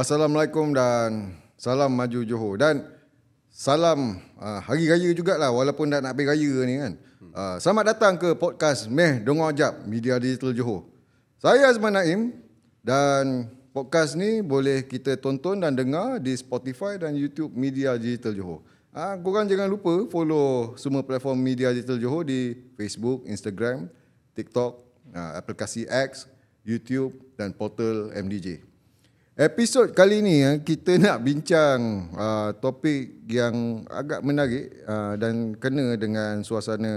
Assalamualaikum dan salam maju Johor. Dan salam hari raya jugalah walaupun dah nak habis raya ni kan. Selamat datang ke podcast Meh Dengar Jap Media Digital Johor. Saya Azman Naim dan podcast ni boleh kita tonton dan dengar di Spotify dan YouTube Media Digital Johor. Korang jangan lupa follow semua platform Media Digital Johor di Facebook, Instagram, TikTok, aplikasi X, YouTube dan portal MDJ. Episod kali ni kita nak bincang topik yang agak menarik dan kena dengan suasana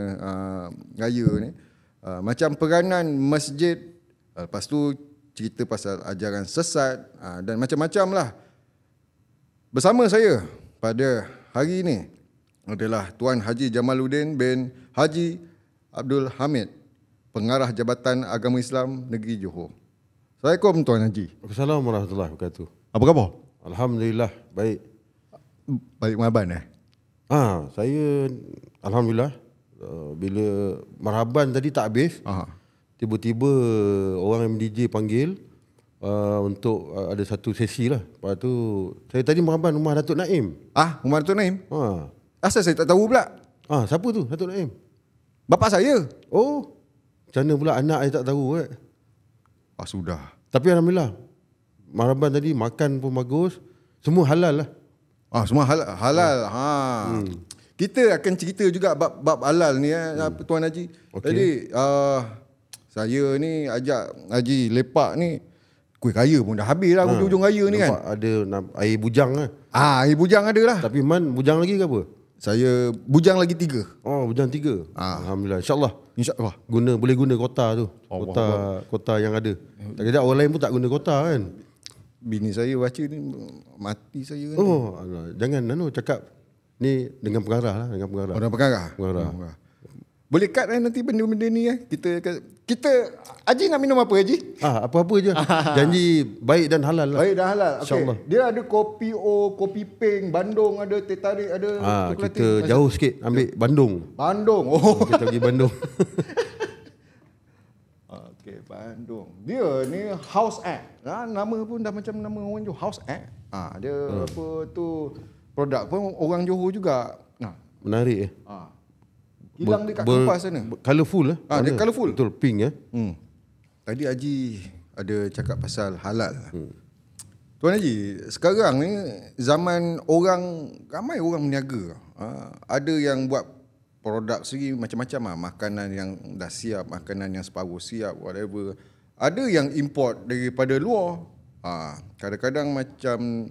raya ni. Macam peranan masjid, lepas tu cerita pasal ajaran sesat dan macam-macam lah. Bersama saya pada hari ini adalah Tuan Haji Jamaluddin bin Haji Abdul Hamid, Pengarah Jabatan Agama Islam Negeri Johor. Assalamualaikum Tuan Haji. Assalamualaikum warahmatullahi wabarakatuh. Apa khabar? Alhamdulillah, baik. Balik marhaban Saya alhamdulillah bila marhaban tadi tak habis. Tiba-tiba orang MDJ panggil untuk ada satu sesi lah. Lepas tu saya tadi marhaban rumah Datuk Naim. Rumah Datuk Naim? Asal saya tak tahu pula. Siapa tu Datuk Naim? Bapak saya. Oh, macam mana pula anak saya tak tahu Sudah. Tapi alhamdulillah marhaban tadi makan pun bagus. Semua halal lah. Semua halal. Kita akan cerita juga bab halal ni Tuan Haji. Okay. Jadi saya ni ajak Haji lepak ni. Kuih raya pun dah habis lah hujung raya ni kan. Ada air bujang lah. Air bujang ada lah. Tapi Man bujang lagi ke apa? Saya bujang lagi 3. Bujang 3. Alhamdulillah. InsyaAllah. Boleh guna kota tu. Kota yang ada. Tak kira orang lain pun tak guna kota kan. Bini saya baca ni mati saya kan. Jangan cakap ni dengan pengarah lah. Orang pengarah. Boleh cut nanti benda-benda ni Kita Haji nak minum apa Haji? Apa-apa je. Janji baik dan halal lah. Baik dan halal. InsyaAllah. Dia ada kopi kopi peng, bandung ada, teh tarik ada. Kita jauh sikit ambil Bandung. Kita pergi Bandung. Okey, Bandung. Dia ni House Act. Nama pun dah macam nama orang Johor, House Act. Dia apa tu produk pun orang Johor juga. Menarik Hilang dekat kampas sana. Colourful dia colourful. Betul, pink Tadi Haji ada cakap pasal halal. Tuan Haji, sekarang ni zaman ramai orang berniaga. Ada yang buat produk sendiri macam-macam makanan yang dah siap, makanan yang separuh siap, whatever. Ada yang import daripada luar. Kadang-kadang macam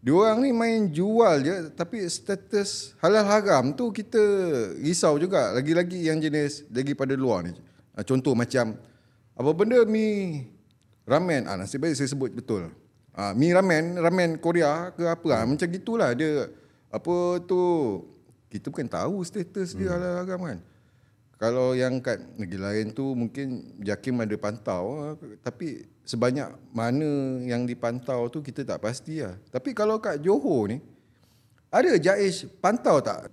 diorang ni main jual je, tapi status halal haram tu kita risau juga. Lagi-lagi yang jenis daripada luar ni. Contoh macam apa benda mi ramen. Nasib baik saya sebut betul. Mi ramen Korea ke apa. Macam gitulah dia. Apa tu, kita bukan tahu status dia halal haram kan. Kalau yang kat negeri lain tu mungkin JAKIM ada pantau, tapi sebanyak mana yang dipantau tu kita tak pasti lah. Tapi kalau kat Johor ni, ada JAIS pantau tak?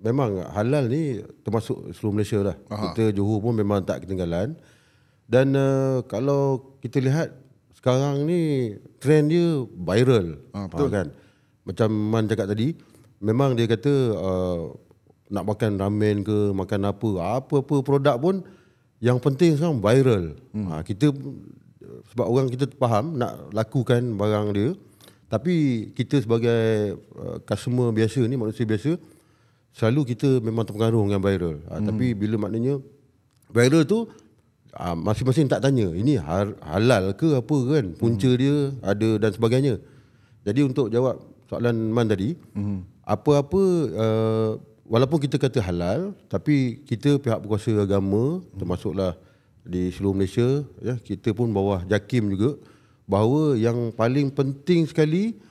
Memang halal ni termasuk seluruh Malaysia lah. Kita Johor pun memang tak ketinggalan. Dan kalau kita lihat sekarang ni trend dia viral. Betul kan? Macam Man cakap tadi, memang dia kata nak makan ramen ke, makan apa-apa produk pun yang penting sekarang viral. Kita sebab orang kita faham nak lakukan barang dia, tapi kita sebagai customer biasa ni, manusia biasa, selalu kita memang terpengaruh dengan viral. Tapi bila maknanya viral tu masing-masing tak tanya ini halal ke apa kan, punca dia ada dan sebagainya. Jadi untuk jawab soalan Man tadi, apa-apa walaupun kita kata halal, tapi kita pihak berkuasa agama, termasuklah di seluruh Malaysia, kita pun bawah JAKIM juga, bahawa yang paling penting sekali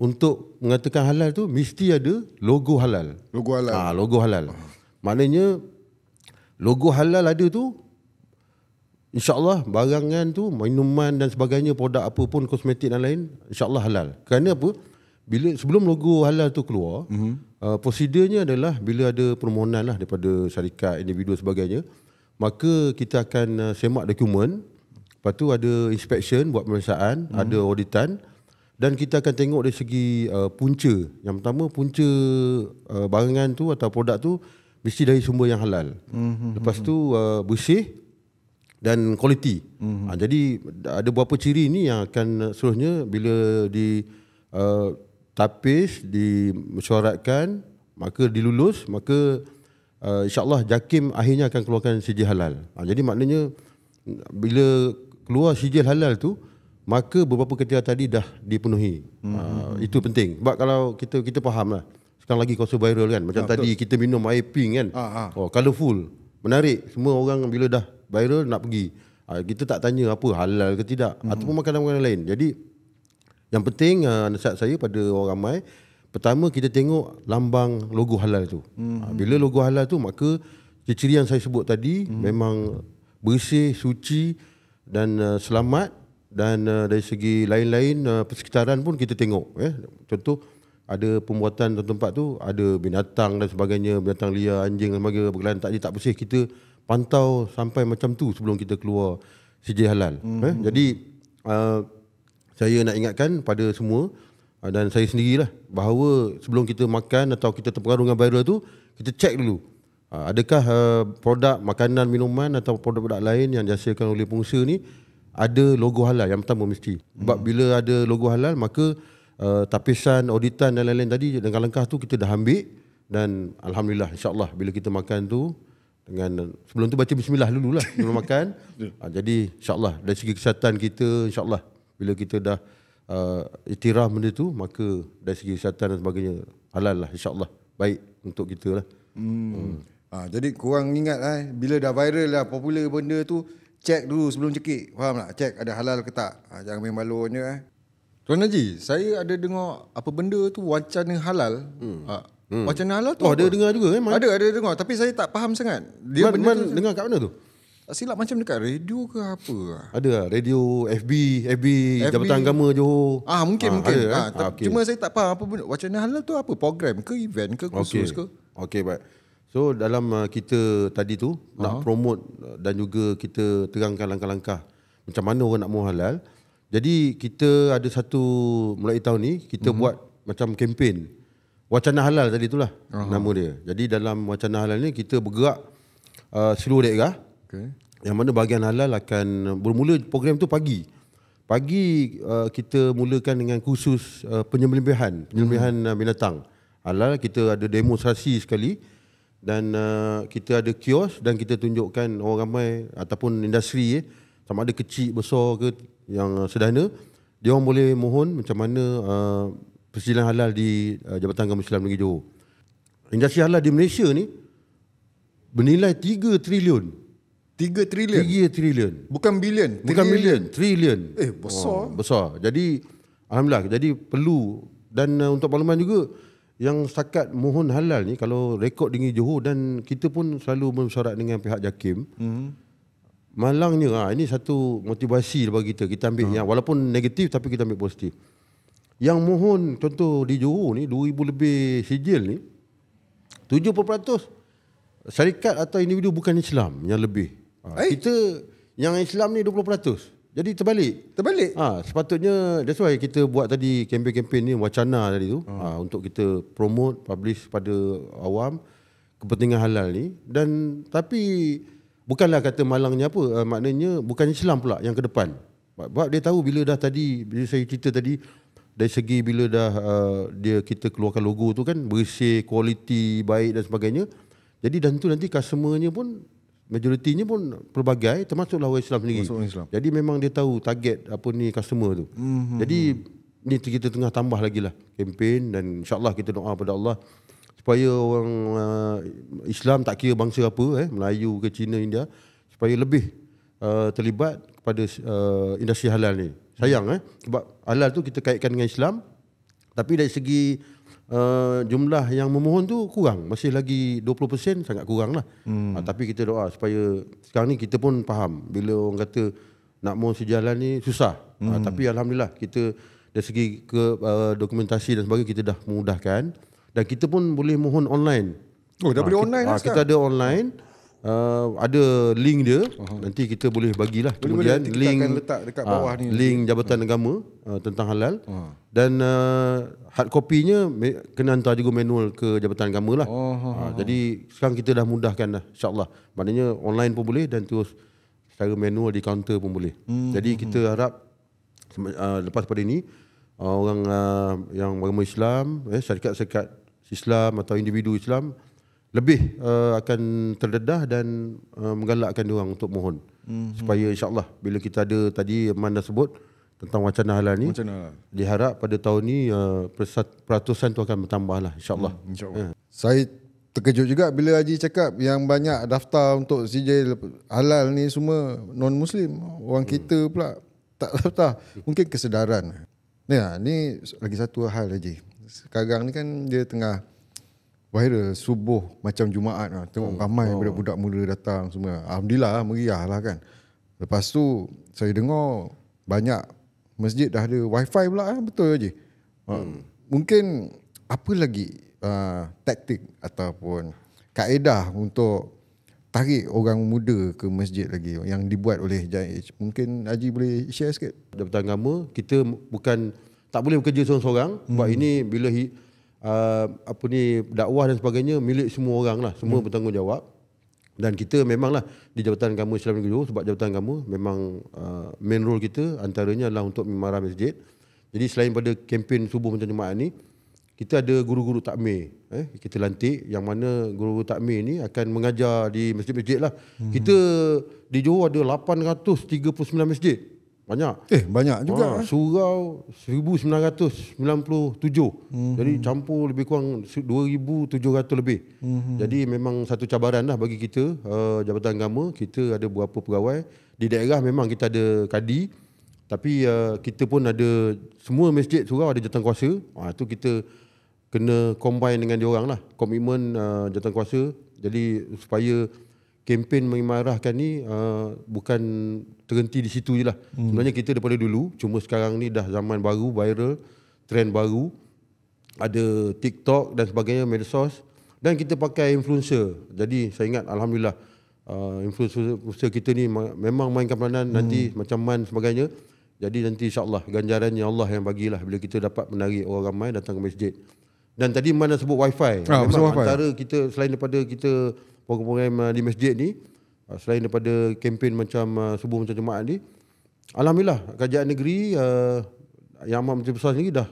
untuk mengatakan halal tu mesti ada logo halal. Logo halal. Maknanya logo halal ada tu, InsyaAllah barangan tu, minuman dan sebagainya, produk apa pun, kosmetik dan lain, InsyaAllah halal. Kerana apa? Bila sebelum logo halal tu keluar, prosedurnya adalah bila ada permohonan lah daripada syarikat, individu sebagainya, maka kita akan semak dokumen, lepas tu ada inspection, buat pemeriksaan, ada auditan, Dan kita akan tengok dari segi punca. Yang pertama, punca barangan tu atau produk tu mesti dari sumber yang halal. Lepas tu bersih dan kualiti. Jadi ada beberapa ciri ni yang akan seterusnya bila di tapis, dimesyuaratkan, maka dilulus, maka insyaAllah JAKIM akhirnya akan keluarkan sijil halal. Jadi maknanya bila keluar sijil halal tu, maka beberapa kriteria tadi dah dipenuhi. Itu penting. Sebab kalau kita faham lah, sekarang lagi kuasa viral kan. Macam tadi kita minum air pink kan. Colourful, menarik. Semua orang bila dah viral nak pergi. Kita tak tanya apa halal ke tidak, ataupun makanan-makanan lain. Jadi yang penting nasihat saya pada orang ramai, pertama kita tengok lambang logo halal tu. Bila logo halal tu, maka ciri yang saya sebut tadi memang bersih, suci dan selamat. Dan dari segi lain-lain persekitaran pun kita tengok. Contoh ada pembuatan tempat tu ada binatang dan sebagainya, binatang liar, anjing dan sebagainya berkeliaran tak bersih. Kita pantau sampai macam tu sebelum kita keluar sijil halal. Jadi saya nak ingatkan pada semua dan saya sendirilah bahawa sebelum kita makan atau kita terpengaruh dengan viral tu, kita cek dulu. Adakah produk makanan, minuman atau produk-produk lain yang dihasilkan oleh pengusaha ni ada logo halal. Yang pertama mesti. Sebab bila ada logo halal, maka tapisan, auditan dan lain-lain tadi langkah-langkah tu kita dah ambil. Dan alhamdulillah, insyaAllah bila kita makan tu dengan sebelum tu baca bismillah dulu lah sebelum makan. Jadi insyaAllah dari segi kesihatan kita, insyaAllah bila kita dah iktiraf benda tu, maka dari segi kesihatan dan sebagainya halal lah, insyaAllah baik untuk kita lah. Jadi korang ingat bila dah viral lah, popular benda tu, cek dulu sebelum cekik. Faham tak? Cek ada halal ke tak. Jangan main balon je. Tuan Haji, saya ada dengar apa benda tu wacana halal. Wacana halal tu ada dengar juga Ada dengar, tapi saya tak faham sangat. Dia benda tu dengar kat mana tu? Tak silap macam dekat radio ke apa. Ada radio, FB Jabatan Agama Johor. Mungkin. Ada, okay. Cuma saya tak faham apa benda wacana halal tu apa, program ke event ke khusus ke? Okey, baik. So dalam kita tadi tu nak promote dan juga kita terangkan langkah-langkah macam mana orang nak mau halal. Jadi kita ada satu mulai tahun ni kita buat macam kempen wacana halal tadi itulah nama dia. Jadi dalam wacana halal ni kita bergerak seluruh daerah. Yang mana bahagian halal akan bermula program tu pagi. Kita mulakan dengan khusus penyembelihan binatang halal. Kita ada demonstrasi sekali. Dan kita ada kios dan kita tunjukkan orang ramai ataupun industri sama ada kecil, besar ke yang sederhana, dia orang boleh mohon macam mana persediaan halal di Jabatan Agama Islam Negeri Johor. Industri halal di Malaysia ni bernilai 3 triliun. 3 triliun? 3 triliun. Bukan bilion? Bukan bilion, triliun. Besar. Besar. Jadi alhamdulillah, jadi perlu. Dan untuk makluman juga, yang setakat mohon halal ni kalau rekod tinggi Johor, dan kita pun selalu bersyarat dengan pihak JAKIM. Malangnya ini satu motivasi bagi kita. Kita ambil yang walaupun negatif tapi kita ambil positif. Yang mohon contoh di Johor ni 2000 lebih sijil ni 70% syarikat atau individu bukan Islam yang lebih. Kita yang Islam ni 20%. Jadi terbalik. Sepatutnya that's why kita buat tadi kempen-kempen ni, wacana tadi tu untuk kita promote, publish pada awam kepentingan halal ni. Dan tapi bukanlah kata malangnya apa, maknanya bukan Islam pula yang ke depan. Sebab dia tahu bila dah tadi, bila saya cerita tadi dari segi bila dah kita keluarkan logo tu kan bersih, kualiti baik dan sebagainya. Jadi dan tu nanti customernya pun majoritinya pun pelbagai, termasuklah orang Islam sendiri. Jadi memang dia tahu target apa ni customer tu. Jadi ni kita tengah tambah lagi lah kempen, dan insyaAllah kita doa pada Allah supaya orang Islam tak kira bangsa apa, Melayu ke Cina, India, supaya lebih terlibat kepada industri halal ni. Sayang sebab halal tu kita kaitkan dengan Islam, tapi dari segi jumlah yang memohon tu kurang, masih lagi 20%, sangat kurang lah. Tapi kita doa supaya sekarang ni kita pun faham bila orang kata nak mohon sejalan ni susah. Tapi alhamdulillah kita dari segi dokumentasi dan sebagainya kita dah memudahkan, dan kita pun boleh mohon online. Dah boleh online lah kita ada online. ada link dia. Nanti kita boleh bagilah. Kemudian Nanti kita link akan letak dekat bawah ni. link Jabatan Agama tentang halal. Dan hard copy-nya kena hantar juga manual ke Jabatan Agama lah. Jadi sekarang kita dah mudahkan dah, insya-Allah. Maknanya online pun boleh dan terus secara manual di kaunter pun boleh. Jadi kita harap lepas pada ini orang yang beragama Islam, syarikat-syarikat Islam atau individu Islam lebih akan terdedah dan menggalakkan diorang untuk mohon supaya insya-Allah bila kita ada tadi Man dah sebut tentang wacana halal ni, diharap pada tahun ni peratusan tu akan bertambah lah insya-Allah. InsyaAllah. Saya terkejut juga bila Haji cakap yang banyak daftar untuk sijil halal ni semua non-Muslim. Orang kita pula tak daftar. Mungkin kesedaran. Ni lagi satu hal Haji. Sekarang ni kan dia tengah viral subuh macam Jumaat lah. Tengok ramai budak-budak muda datang semua. Alhamdulillah meriah lah kan. Lepas tu saya dengar banyak masjid dah ada wifi pula. Betul Haji? Mungkin apa lagi taktik ataupun kaedah untuk tarik orang muda ke masjid lagi yang dibuat oleh JIH? Mungkin Haji boleh share sikit? Jabatan Agama kita bukan tak boleh bekerja seorang-seorang sebab ini bila dakwah dan sebagainya milik semua orang lah, semua bertanggungjawab. Dan kita memanglah di Jabatan Agama Islam Negeri Johor, sebab Jabatan Agama memang main role kita antaranya adalah untuk memarah masjid. Jadi selain pada kempen subuh macam Jumaat ni, kita ada guru-guru takmir kita lantik, yang mana guru-guru takmir ni akan mengajar di masjid-masjid lah. Kita di Johor ada 839 masjid. Banyak. Banyak juga. Surau 1997. Jadi campur lebih kurang 2700 lebih. Jadi memang satu cabaran lah bagi kita Jabatan Agama. Kita ada beberapa pegawai. Di daerah memang kita ada kadi. Tapi kita pun ada semua masjid surau ada jawatankuasa. Itu kita kena combine dengan diorang lah. Komitmen jawatankuasa. Jadi supaya kempen mengimarahkan ni bukan terhenti di situ je lah. Sebenarnya kita daripada dulu, cuma sekarang ni dah zaman baru, viral, trend baru. Ada TikTok dan sebagainya, medsos. Dan kita pakai influencer. Jadi saya ingat Alhamdulillah influencer kita ni memang mainkan peranan nanti macam Man sebagainya. Jadi nanti insyaAllah ganjarannya Allah yang bagilah bila kita dapat menarik orang ramai datang ke masjid. Dan tadi Man dah sebut wifi. Memang antara kita, selain daripada kita program-program di masjid ni, selain daripada kempen macam subuh macam Jumaat ni, Alhamdulillah Kerajaan Negeri Yang Amat Menteri Besar sendiri dah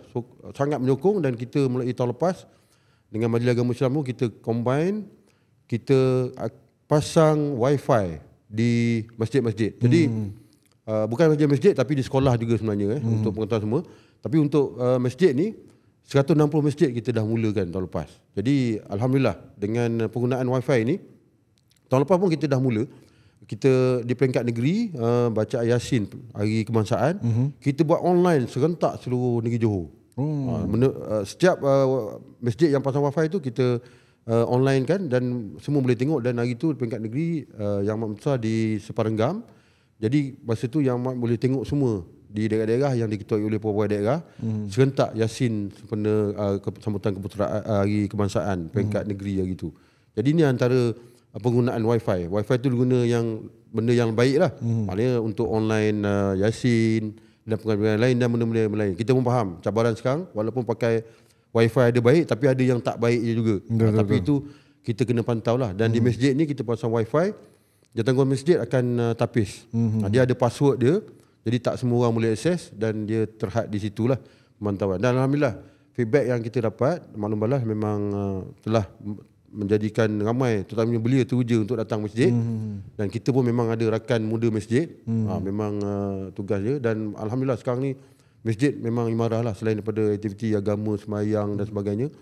sangat menyokong. Dan kita mulai tahun lepas dengan Majlis Agama Islam tu kita combine, kita pasang wifi di masjid-masjid. Jadi bukan saja masjid tapi di sekolah juga sebenarnya untuk pengetahuan semua. Tapi untuk masjid ni 160 masjid kita dah mulakan tahun lepas. Jadi Alhamdulillah dengan penggunaan wifi ni, tahun lepas pun kita dah mula. Kita di peringkat negeri baca Yasin hari kebangsaan, kita buat online serentak seluruh negeri Johor. Setiap masjid yang pasang wifi tu kita online kan, dan semua boleh tengok. Dan hari tu peringkat negeri yang amat besar di Separenggam. Jadi masa tu yang amat boleh tengok semua di daerah-daerah yang diketuai oleh pegawai daerah, serentak Yasin sempena sambutan keputeraan hari kebangsaan peringkat negeri hari tu. Jadi ni antara penggunaan wifi. Wifi tu guna yang benda yang baik lah. Maknanya untuk online Yasin dan penggunaan lain dan benda-benda lain. Kita pun faham cabaran sekarang, walaupun pakai wifi ada baik tapi ada yang tak baik juga. Tapi itu kita kena pantau lah. Dan di masjid ni kita pasang wifi, jawatankuasa masjid akan tapis. Dia ada password dia. Jadi tak semua orang boleh akses dan dia terhad di situlah pemantauan. Dan Alhamdulillah feedback yang kita dapat, maklum balas memang telah menjadikan ramai, terutamanya belia teruja untuk datang masjid. Dan kita pun memang ada rakan muda masjid. Memang tugas dia. Dan Alhamdulillah sekarang ni masjid memang imarah lah, selain daripada aktiviti agama, semayang dan sebagainya.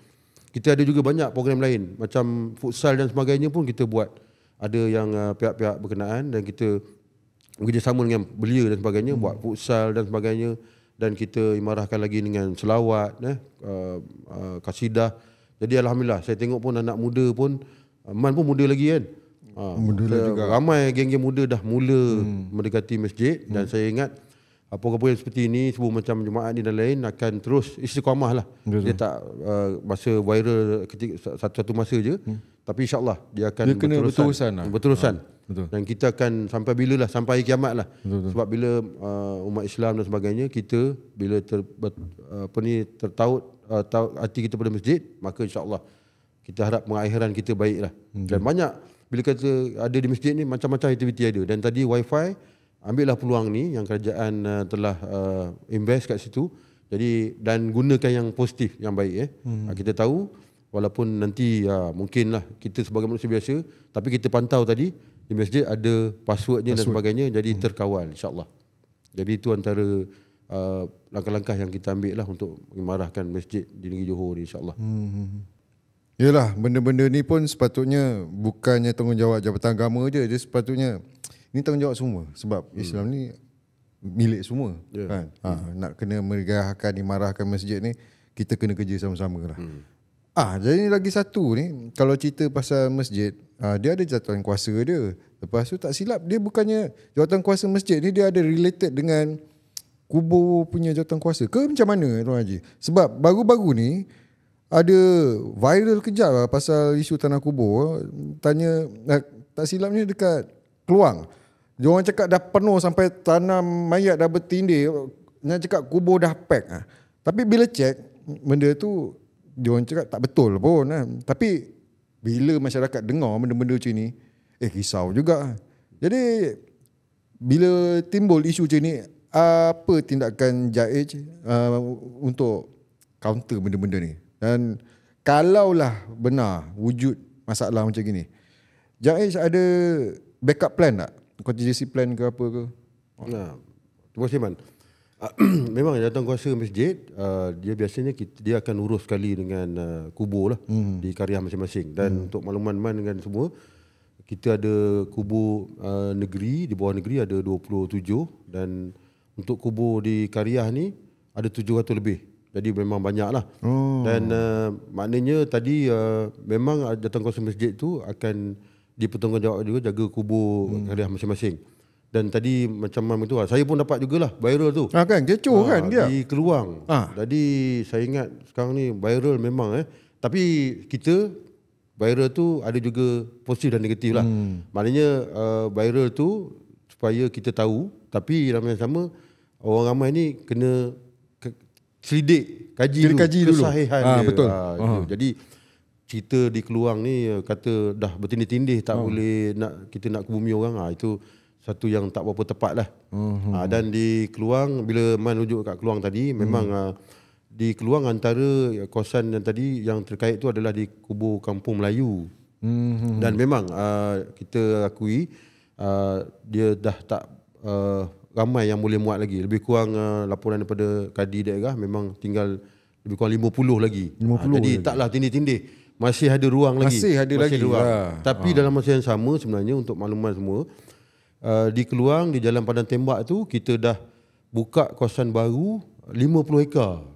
Kita ada juga banyak program lain macam futsal dan sebagainya pun kita buat. Ada yang pihak-pihak berkenaan dan kita bekerjasama dengan belia dan sebagainya, buat futsal dan sebagainya. Dan kita imarahkan lagi dengan selawat, kasidah. Jadi Alhamdulillah saya tengok pun anak muda pun, Man pun muda lagi kan. Muda juga. Ramai geng-geng muda dah mula mendekati masjid. Dan saya ingat program-program seperti ini, subuh macam Jumaat ni dan lain akan terus istiqamah lah. Dia tak masa viral ketika satu masa je. Tapi insyaAllah dia akan Dia kena berterusan lah. Berterusan. Betul. Dan kita akan sampai bila lah, sampai hari kiamat lah. Betul. Sebab bila umat Islam dan sebagainya, kita bila tertaut hati kita pada masjid, maka insyaAllah kita harap pengakhiran kita baik lah. Dan banyak bila kata ada di masjid ni macam-macam aktiviti ada. Dan tadi wifi, ambillah peluang ni yang kerajaan telah invest kat situ. Jadi dan gunakan yang positif, yang baik. Kita tahu walaupun nanti mungkinlah kita sebagai manusia biasa, tapi kita pantau tadi di masjid ada passwordnya dan sebagainya, jadi terkawal insyaAllah. Jadi itu antara langkah-langkah yang kita ambil lah untuk mengimarahkan masjid di negeri Johor ni insyaAllah. Yelah, benda-benda ni pun sepatutnya bukannya tanggungjawab Jabatan Agama je. Dia sepatutnya ni tanggungjawab semua. Sebab Islam ni milik semua. Kan? Nak kena merigahkan, imarahkan masjid ni, kita kena kerja sama-sama lah. Jadi lagi satu ni, kalau cerita pasal masjid, dia ada jawatan kuasa dia. Lepas tu tak silap, dia bukannya jawatan kuasa masjid ni dia ada related dengan kubur punya jawatan kuasa ke macam mana Tuan Haji? Sebab baru-baru ni ada viral kejap lah pasal isu tanah kubur. Tanya, tak silapnya dekat Keluang. Diorang cakap dah penuh sampai tanah mayat dah bertindih. Nak cakap kubur dah pack. Tapi bila cek, benda tu diorang cakap tak betul pun. Tapi bila masyarakat dengar benda-benda macam ni, risau juga. Jadi bila timbul isu macam ni, apa tindakan JAIJ untuk counter benda-benda ni? Dan kalaulah benar wujud masalah macam gini, JAIJ ada backup plan tak? Contingency plan ke apa ke? Terima kasih Man. Memang jawatankuasa masjid dia biasanya dia akan urus sekali dengan kubur lah di Kariah masing-masing. Dan untuk makluman Man dengan semua, kita ada kubur negeri, di bawah negeri ada 27, dan untuk kubur di Kariah ni ada 700 lebih. Jadi memang banyak lah. Dan maknanya tadi memang jawatankuasa masjid tu akan dipertanggungjawab juga jaga kubur Kariah masing-masing. Dan tadi macam Mam itu, saya pun dapat jugalah viral tu. Kan kecoh kan dia. Di Keluang. Jadi saya ingat sekarang ni viral memang tapi kita viral tu ada juga positif dan negatif lah. Maknanya viral tu supaya kita tahu, tapi dalam yang sama orang ramai ni kena selidik, kaji dulu kesahihan dia. Betul. Jadi cerita di Keluang ni kata dah bertindih-tindih tak boleh kita nak ke bumi orang, itu satu yang tak berapa tepat lah. Dan di Keluang, bila Man rujuk kat Keluang tadi, memang di Keluang antara kawasan yang tadi yang terkait tu adalah di kubur Kampung Melayu. Dan memang kita akui dia dah tak ramai yang boleh muat lagi. Lebih kurang laporan daripada Kadi daerah memang tinggal lebih kurang 50 lagi. 50 jadi lagi. taklah tindih-tindih. Masih ada ruang lagi. Masih ada lagi. Tapi dalam masa yang sama sebenarnya, untuk makluman semua, di Keluang, di Jalan Padang Tembak tu, kita dah buka kawasan baru 50 hektar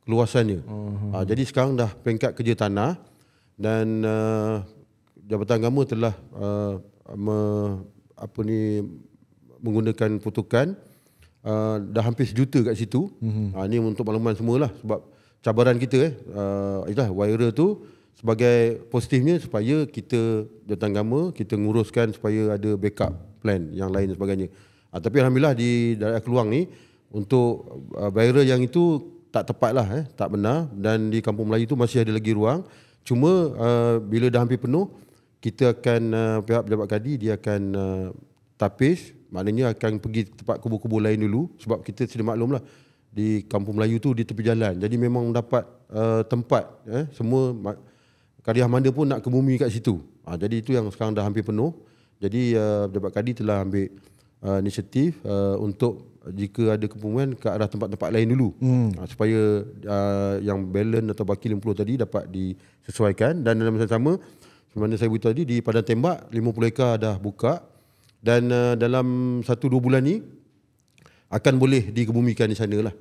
keluasannya. Jadi sekarang dah peringkat kerja tanah, dan Jabatan Agama telah menggunakan putukan dah hampir 1 juta kat situ. Ini untuk makluman semualah, sebab cabaran kita itulah viral tu sebagai positifnya, supaya kita Jabatan Agama kita nguruskan supaya ada backup plan yang lain dan sebagainya. Tapi alhamdulillah di daerah Keluang ni untuk viral yang itu tak tepat lah, tak benar. Dan di Kampung Melayu tu masih ada lagi ruang. Cuma bila dah hampir penuh, kita akan pihak pejabat Kadi dia akan tapis, maknanya akan pergi tempat kubur-kubur lain dulu, sebab kita sudah maklum lah di Kampung Melayu tu di tepi jalan. Jadi memang dapat tempat semua Kariah mana pun nak ke bumi kat situ. Jadi itu yang sekarang dah hampir penuh. Jadi pejabat Kadi telah ambil inisiatif untuk jika ada keperluan ke arah tempat-tempat lain dulu, supaya yang balance atau baki 50 tadi dapat disesuaikan. Dan dalam masa sama, sebenarnya saya beritahu tadi, di Padang Tembak 50 hektar dah buka, dan dalam 1-2 bulan ni akan boleh dikebumikan di sana lah.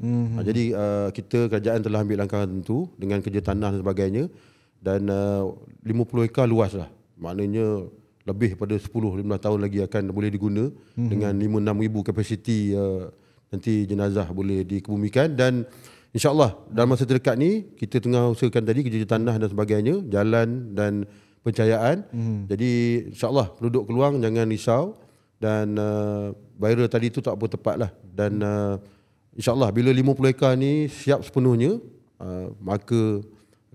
Jadi kita kerajaan telah ambil langkah tentu dengan kerja tanah dan sebagainya, dan 50 hektar luas lah, maknanya lebih pada 10-15 tahun lagi akan boleh diguna dengan 5-6 ribu kapasiti nanti jenazah boleh dikebumikan. Dan insyaAllah dalam masa terdekat ni kita tengah usahakan tadi kerja tanah dan sebagainya, jalan dan pencahayaan. Jadi insyaAllah penduduk Keluang jangan risau, dan viral tadi tu tak apa tepat lah. Dan insyaAllah bila 50 ekar ni siap sepenuhnya, maka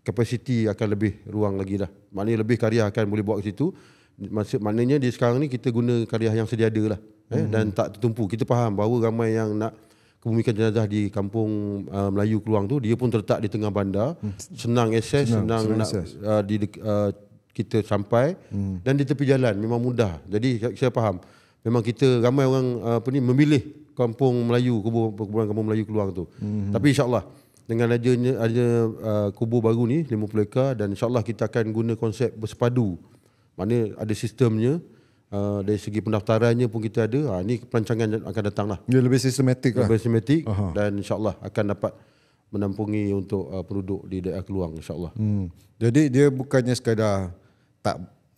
kapasiti akan lebih ruang lagi dah. Maknanya lebih karya akan boleh buat ke situ. Maknanya di sekarang ni kita guna karya yang sedia ada lah, dan tak tertumpu. Kita faham bahawa ramai yang nak kebumikan jenazah di kampung Melayu Keluang tu, dia pun terletak di tengah bandar, senang akses, senang nak kita sampai, dan di tepi jalan memang mudah. Jadi saya faham memang kita ramai orang memilih kampung Melayu, kuburan kampung Melayu Keluang tu. Tapi insyaAllah dengan ada kubur baru ni 50 ekar, dan insyaAllah kita akan guna konsep bersepadu. Maknanya ada sistemnya, dari segi pendaftarannya pun kita ada. Ini perancangan akan datang lah. Dia lebih sistematik lah. Lebih sistematik, dan insyaAllah akan dapat menampungi untuk penduduk di daerah Keluang, insyaAllah. Jadi dia bukannya sekadar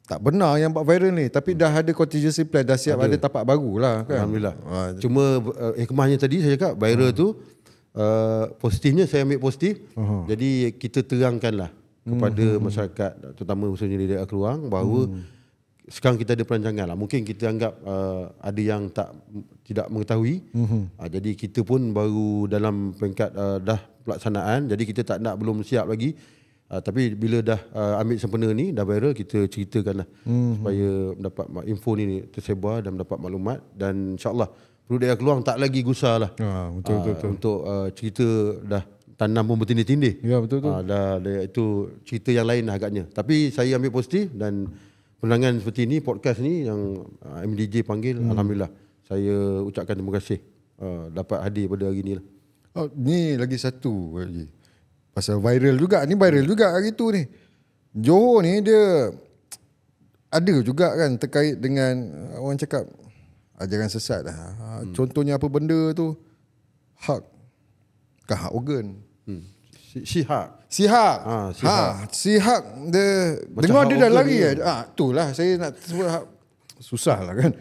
tak benar yang buat viral ni, tapi dah ada contingency plan, dah siap ada tapak baru lah kan. Alhamdulillah. Cuma hikmahnya tadi saya cakap viral tu, positifnya saya ambil positif. Jadi kita terangkanlah kepada masyarakat, terutama khususnya di daerah Keluang, bahawa sekarang kita ada perancangan lah. Mungkin kita anggap ada yang tidak mengetahui. Jadi kita pun baru dalam peringkat dah pelaksanaan, jadi kita belum siap lagi. Tapi bila dah ambil sempena ni, dah viral, kita ceritakan lah supaya mendapat info ni tersebar dan mendapat maklumat. Dan insyaAllah penduduk daerah Keluang tak lagi gusar lah. Betul. Untuk cerita dah tanam pun bertindih-tindih. Ya, betul. Dah itu cerita yang lain lah agaknya. Tapi saya ambil positif, dan penerangan seperti ni, podcast ni yang MDJ panggil, alhamdulillah saya ucapkan terima kasih dapat hadir pada hari ni lah. Ni lagi satu lagi. Pasal viral juga. Ni viral juga hari tu ni. Johor ni dia ada juga kan terkait dengan orang cakap ajaran sesat lah. Contohnya apa benda tu? Hak. Bukan hak organ. Sihak. Sihak dia dengar dia dah lari itulah saya nak sebut hak. Susah lah kan.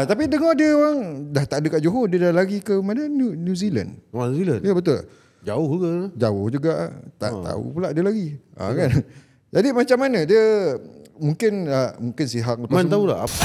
Tapi dengar dia orang dah tak ada kat Johor, dia dah lari ke mana? New Zealand. New Zealand. Ya, betul. Jauh juga. Tak tahu pula dia lagi. Kan. Jadi macam mana dia mungkin Sihak lepas tahu tak apa